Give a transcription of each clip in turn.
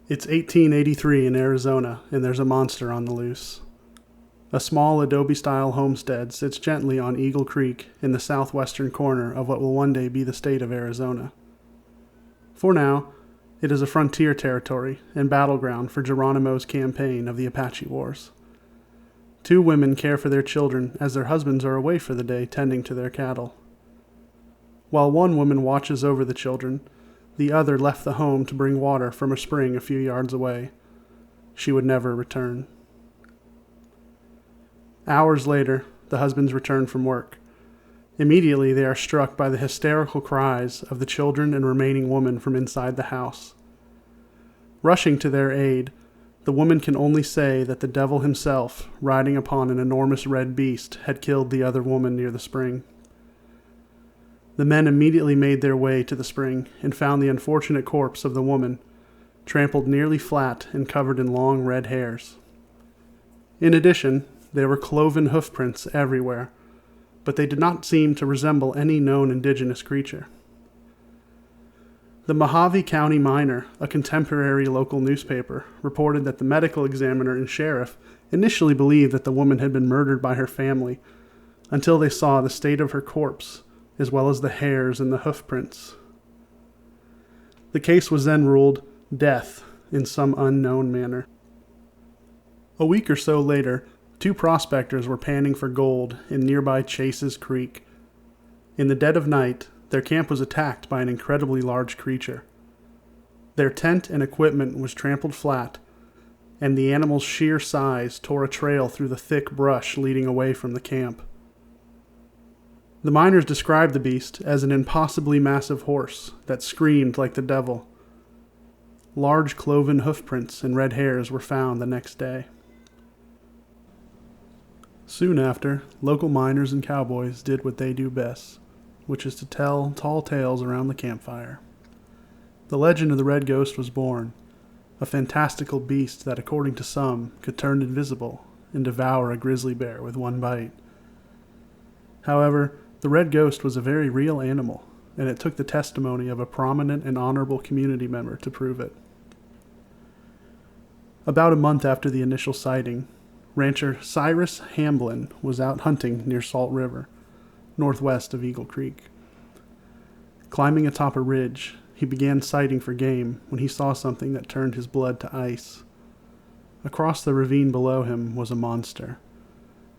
It's 1883 in Arizona, and there's a monster on the loose. A small adobe-style homestead sits gently on Eagle Creek in the southwestern corner of what will one day be the state of Arizona. For now, it is a frontier territory and battleground for Geronimo's campaign of the Apache Wars. Two women care for their children as their husbands are away for the day tending to their cattle. While one woman watches over the children, the other left the home to bring water from a spring a few yards away. She would never return. Hours later, the husbands return from work. Immediately, they are struck by the hysterical cries of the children and remaining woman from inside the house. Rushing to their aid, the woman can only say that the devil himself, riding upon an enormous red beast, had killed the other woman near the spring. The men immediately made their way to the spring and found the unfortunate corpse of the woman, trampled nearly flat and covered in long red hairs. In addition, there were cloven hoofprints everywhere, but they did not seem to resemble any known indigenous creature. The Mojave County Miner, a contemporary local newspaper, reported that the medical examiner and sheriff initially believed that the woman had been murdered by her family until they saw the state of her corpse, as well as the hairs and the hoofprints. The case was then ruled death in some unknown manner. A week or so later, two prospectors were panning for gold in nearby Chase's Creek. In the dead of night, their camp was attacked by an incredibly large creature. Their tent and equipment was trampled flat, and the animal's sheer size tore a trail through the thick brush leading away from the camp. The miners described the beast as an impossibly massive horse that screamed like the devil. Large cloven hoofprints and red hairs were found the next day. Soon after, local miners and cowboys did what they do best, which is to tell tall tales around the campfire. The legend of the Red Ghost was born, a fantastical beast that, according to some, could turn invisible and devour a grizzly bear with one bite. However, the Red Ghost was a very real animal, and it took the testimony of a prominent and honorable community member to prove it. About a month after the initial sighting, rancher Cyrus Hamblin was out hunting near Salt River, northwest of Eagle Creek. Climbing atop a ridge, he began sighting for game when he saw something that turned his blood to ice. Across the ravine below him was a monster.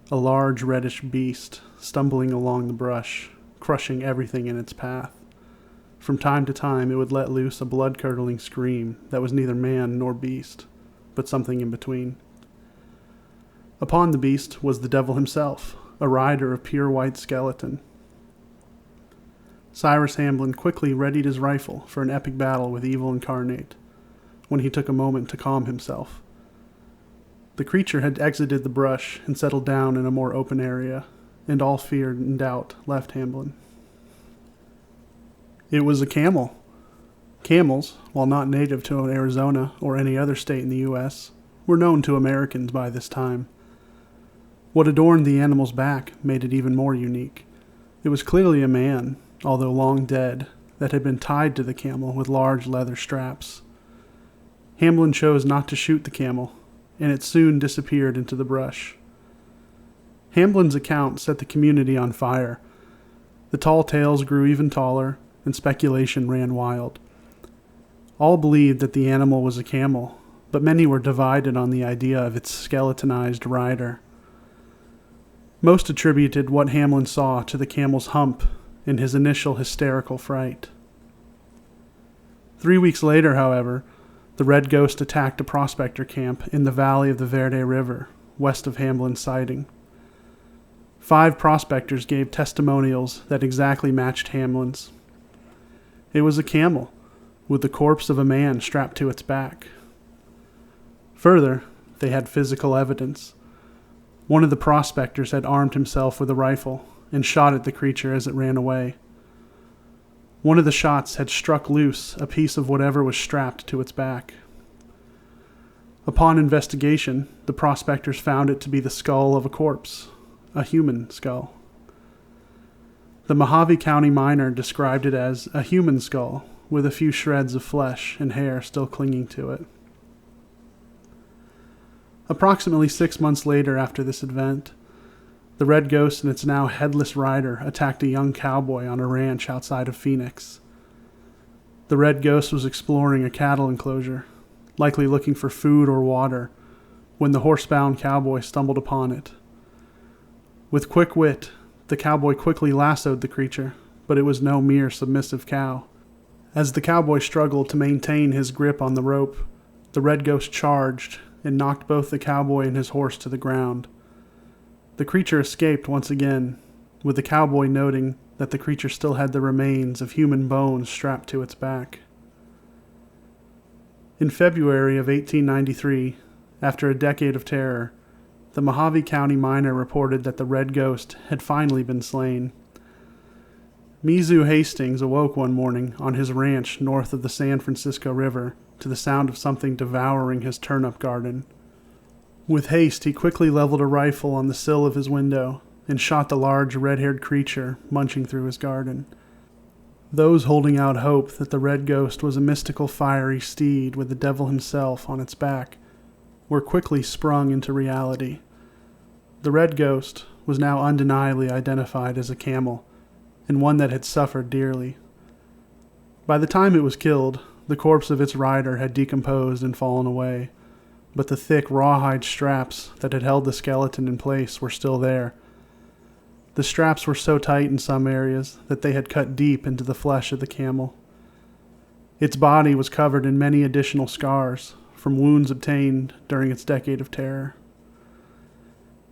A large reddish beast, stumbling along the brush, crushing everything in its path. From time to time, it would let loose a blood-curdling scream that was neither man nor beast, but something in between. Upon the beast was the devil himself, a rider of pure white skeleton. Cyrus Hamblin quickly readied his rifle for an epic battle with evil incarnate, when he took a moment to calm himself. The creature had exited the brush and settled down in a more open area, and all fear and doubt left Hamblin. It was a camel. Camels, while not native to Arizona or any other state in the U.S., were known to Americans by this time. What adorned the animal's back made it even more unique. It was clearly a man, although long dead, that had been tied to the camel with large leather straps. Hamblin chose not to shoot the camel, and it soon disappeared into the brush. Hamblin's account set the community on fire. The tall tales grew even taller, and speculation ran wild. All believed that the animal was a camel, but many were divided on the idea of its skeletonized rider. Most attributed what Hamblin saw to the camel's hump in his initial hysterical fright. 3 weeks later, however, the Red Ghost attacked a prospector camp in the valley of the Verde River, west of Hamblin's sighting. 5 prospectors gave testimonials that exactly matched Hamblin's. It was a camel, with the corpse of a man strapped to its back. Further, they had physical evidence. One of the prospectors had armed himself with a rifle and shot at the creature as it ran away. One of the shots had struck loose a piece of whatever was strapped to its back. Upon investigation, the prospectors found it to be the skull of a corpse, a human skull. The Mojave County Miner described it as a human skull with a few shreds of flesh and hair still clinging to it. Approximately 6 months later after this event, the Red Ghost and its now headless rider attacked a young cowboy on a ranch outside of Phoenix. The Red Ghost was exploring a cattle enclosure, likely looking for food or water, when the horsebound cowboy stumbled upon it. With quick wit, the cowboy quickly lassoed the creature, but it was no mere submissive cow. As the cowboy struggled to maintain his grip on the rope, the Red Ghost charged and knocked both the cowboy and his horse to the ground. The creature escaped once again, with the cowboy noting that the creature still had the remains of human bones strapped to its back. In February of 1893, after a decade of terror, the Mojave County miner reported that the Red Ghost had finally been slain. Mizu Hastings awoke one morning on his ranch north of the San Francisco River to the sound of something devouring his turnip garden. With haste, he quickly leveled a rifle on the sill of his window and shot the large red-haired creature munching through his garden. Those holding out hope that the Red Ghost was a mystical fiery steed with the devil himself on its back were quickly sprung into reality. The Red Ghost was now undeniably identified as a camel, and one that had suffered dearly. By the time it was killed, the corpse of its rider had decomposed and fallen away, but the thick rawhide straps that had held the skeleton in place were still there. The straps were so tight in some areas that they had cut deep into the flesh of the camel. Its body was covered in many additional scars from wounds obtained during its decade of terror.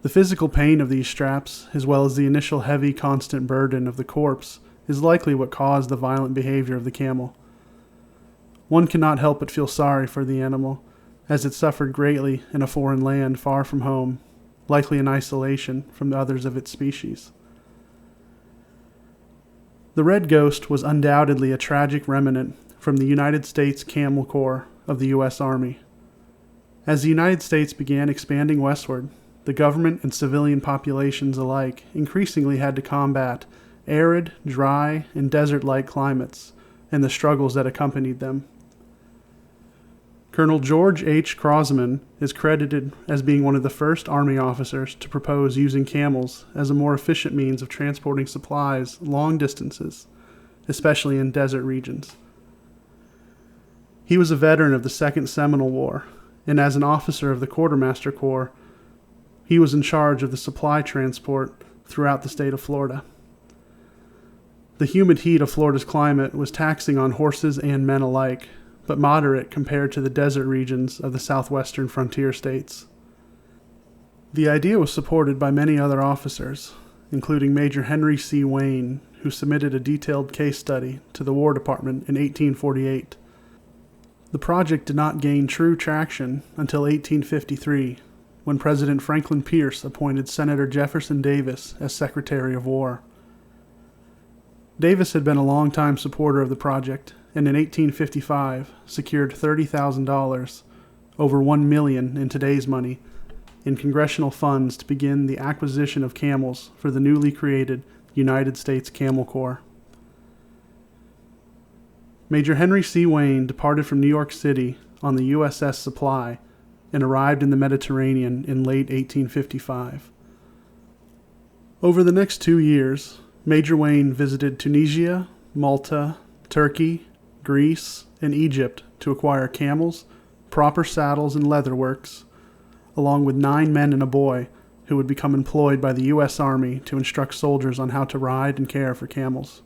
The physical pain of these straps, as well as the initial heavy, constant burden of the corpse, is likely what caused the violent behavior of the camel. One cannot help but feel sorry for the animal, as it suffered greatly in a foreign land far from home, likely in isolation from the others of its species. The Red Ghost was undoubtedly a tragic remnant from the United States Camel Corps of the U.S. Army. As the United States began expanding westward, the government and civilian populations alike increasingly had to combat arid, dry, and desert-like climates and the struggles that accompanied them. Colonel George H. Crosman is credited as being one of the first Army officers to propose using camels as a more efficient means of transporting supplies long distances, especially in desert regions. He was a veteran of the Second Seminole War, and as an officer of the Quartermaster Corps, he was in charge of the supply transport throughout the state of Florida. The humid heat of Florida's climate was taxing on horses and men alike, but moderate compared to the desert regions of the southwestern frontier states. The idea was supported by many other officers, including Major Henry C. Wayne, who submitted a detailed case study to the War Department in 1848. The project did not gain true traction until 1853, when President Franklin Pierce appointed Senator Jefferson Davis as Secretary of War. Davis had been a longtime supporter of the project, and in 1855 secured $30,000, over $1 million in today's money, in congressional funds to begin the acquisition of camels for the newly created United States Camel Corps. Major Henry C. Wayne departed from New York City on the USS Supply and arrived in the Mediterranean in late 1855. Over the next 2 years, Major Wayne visited Tunisia, Malta, Turkey, Greece, and Egypt to acquire camels, proper saddles, and leatherworks, along with 9 men and a boy who would become employed by the U.S. Army to instruct soldiers on how to ride and care for camels.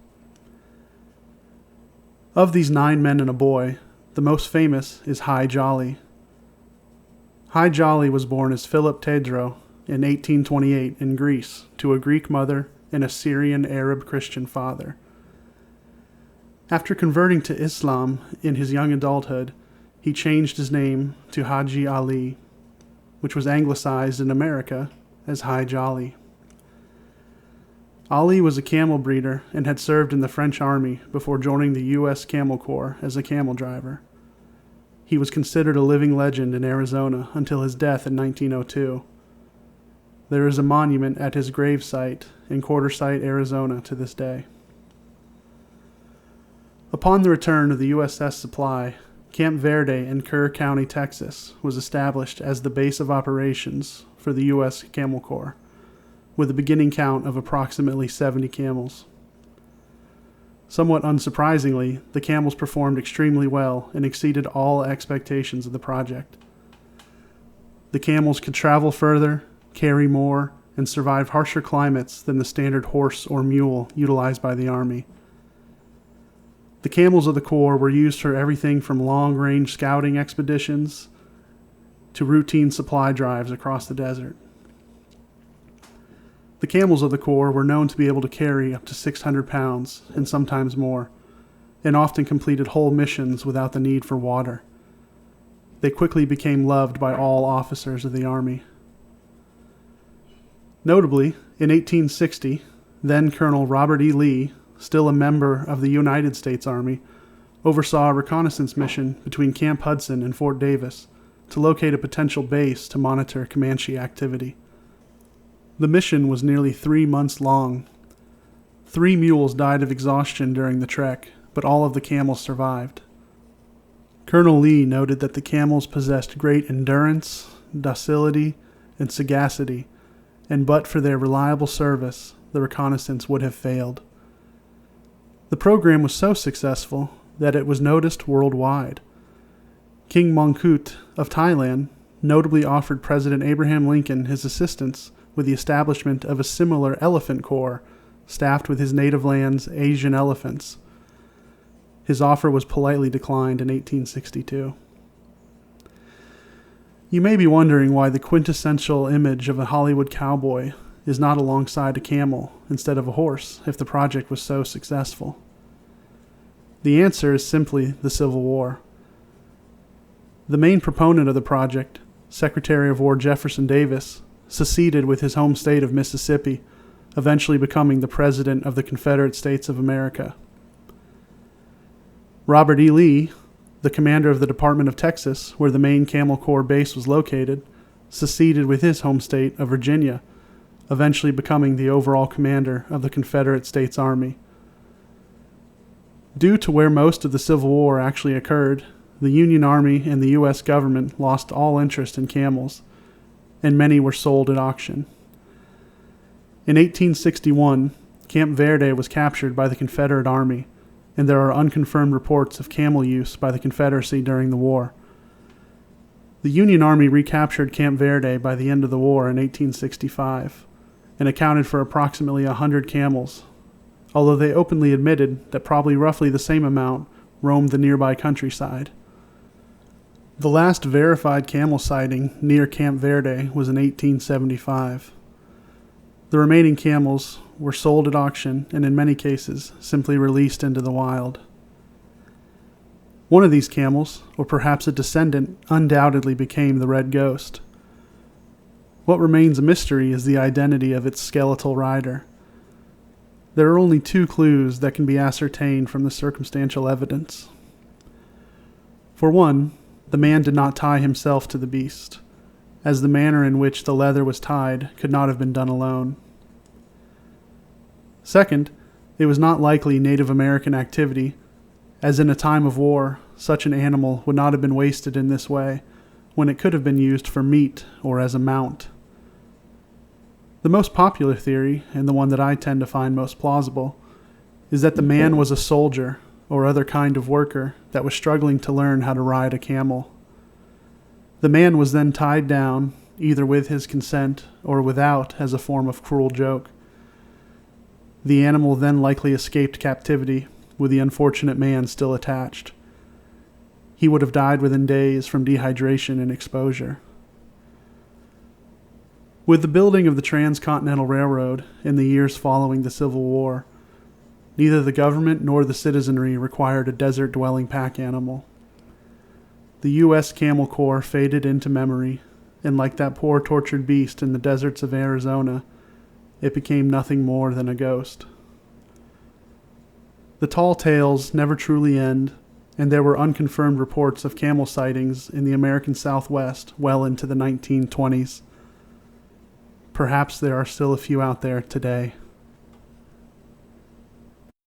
Of these 9 men and a boy, the most famous is High Jolly. High Jolly was born as Philip Tedro in 1828 in Greece to a Greek mother and a Syrian Arab Christian father. After converting to Islam in his young adulthood, he changed his name to Haji Ali, which was anglicized in America as High Jolly. Ali was a camel breeder and had served in the French army before joining the U.S. Camel Corps as a camel driver. He was considered a living legend in Arizona until his death in 1902. There is a monument at his gravesite in Quartersight, Arizona to this day. Upon the return of the USS Supply, Camp Verde in Kerr County, Texas, was established as the base of operations for the U.S. Camel Corps, with a beginning count of approximately 70 camels. Somewhat unsurprisingly, the camels performed extremely well and exceeded all expectations of the project. The camels could travel further, carry more, and survive harsher climates than the standard horse or mule utilized by the Army. The camels of the Corps were used for everything from long-range scouting expeditions to routine supply drives across the desert. The camels of the Corps were known to be able to carry up to 600 pounds, and sometimes more, and often completed whole missions without the need for water. They quickly became loved by all officers of the Army. Notably, in 1860, then Colonel Robert E. Lee, still a member of the United States Army, oversaw a reconnaissance mission between Camp Hudson and Fort Davis to locate a potential base to monitor Comanche activity. The mission was nearly 3 months long. 3 mules died of exhaustion during the trek, but all of the camels survived. Colonel Lee noted that the camels possessed great endurance, docility, and sagacity, and but for their reliable service, the reconnaissance would have failed. The program was so successful that it was noticed worldwide. King Mongkut of Thailand notably offered President Abraham Lincoln his assistance with the establishment of a similar elephant corps staffed with his native land's Asian elephants. His offer was politely declined in 1862. You may be wondering why the quintessential image of a Hollywood cowboy is not alongside a camel instead of a horse if the project was so successful. The answer is simply the Civil War. The main proponent of the project, Secretary of War Jefferson Davis, seceded with his home state of Mississippi, eventually becoming the President of the Confederate States of America. Robert E. Lee, the commander of the Department of Texas, where the main Camel Corps base was located, seceded with his home state of Virginia, eventually becoming the overall commander of the Confederate States Army. Due to where most of the Civil War actually occurred, the Union Army and the U.S. government lost all interest in camels, and many were sold at auction. In 1861, Camp Verde was captured by the Confederate Army, and there are unconfirmed reports of camel use by the Confederacy during the war. The Union Army recaptured Camp Verde by the end of the war in 1865, and accounted for approximately 100 camels, although they openly admitted that probably roughly the same amount roamed the nearby countryside. The last verified camel sighting near Camp Verde was in 1875. The remaining camels were sold at auction and in many cases simply released into the wild. One of these camels, or perhaps a descendant, undoubtedly became the Red Ghost. What remains a mystery is the identity of its skeletal rider. There are only 2 clues that can be ascertained from the circumstantial evidence. For one, the man did not tie himself to the beast, as the manner in which the leather was tied could not have been done alone. Second, it was not likely Native American activity, as in a time of war, such an animal would not have been wasted in this way, when it could have been used for meat or as a mount. The most popular theory, and the one that I tend to find most plausible, is that the man was a soldier or other kind of worker that was struggling to learn how to ride a camel. The man was then tied down, either with his consent or without, as a form of cruel joke. The animal then likely escaped captivity, with the unfortunate man still attached. He would have died within days from dehydration and exposure. With the building of the Transcontinental Railroad in the years following the Civil War, neither the government nor the citizenry required a desert-dwelling pack animal. The U.S. Camel Corps faded into memory, and like that poor tortured beast in the deserts of Arizona, it became nothing more than a ghost. The tall tales never truly end, and there were unconfirmed reports of camel sightings in the American Southwest well into the 1920s. Perhaps there are still a few out there today.